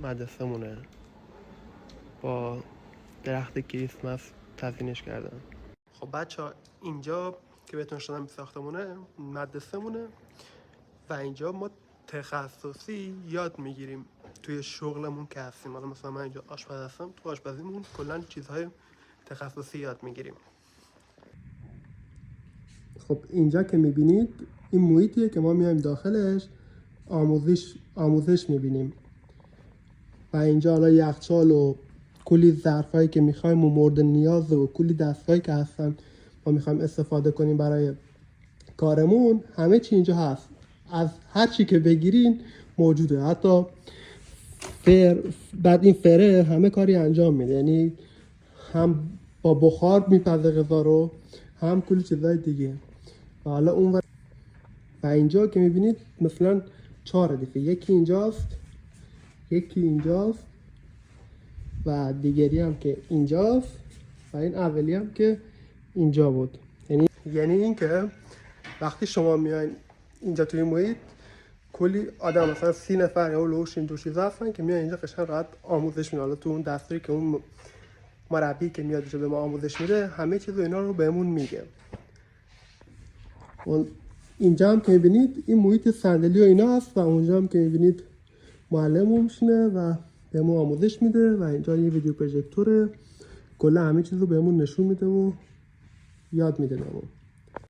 مدرسه‌مونه. با درخت کریسمس تزیینش کردم. خب بچه‌ها اینجا که بهتون شدم ساختمونه مدرسه‌مونه و اینجا ما تخصصی یاد میگیریم توی شغلمون که هستیم. حالا مثلا من اینجا آشپز هستم، تو آشپزیمون کلا چیزهای تخصصی یاد میگیریم. خب اینجا که میبینید این محیطیه که ما میایم داخلش آموزش میبینیم و اینجا حالا یخچال و کلی ظرفایی که میخوایم و مورد نیاز و کلی دستگاهی که هستن ما میخوایم استفاده کنیم برای کارمون، همه چی اینجا هست. از هر چی که بگیرین موجوده. حتی بعد این فره همه کاری انجام میده، یعنی هم با بخار میپزه غذا رو، هم کلی چیزای دیگه. و حالا اون و اینجا که میبینید مثلا 4 ردیفه، یکی اینجاست و دیگری هم که اینجاست و این اولی هم که اینجا بود. یعنی این که وقتی شما میاین اینجا توی محیط کلی آدم مثلا 30 نفر یا لوش این دو چیز هستن که میان اینجا قشنگ راحت آموزش میدن. حالا تو اون دستوری که اون مربی که میاد اینجا به ما آموزش میده همه چیز و اینا رو بهمون میگه. اینجا هم که میبینید این محیط صندلی و اینا هست و اونجا هم که میبینید معلم میشینه و بهمون آموزش میده و اینجا یه ویدیو پروژکتوره، کلا همه چیز رو بهمون نشون میده و یاد میده بهمون.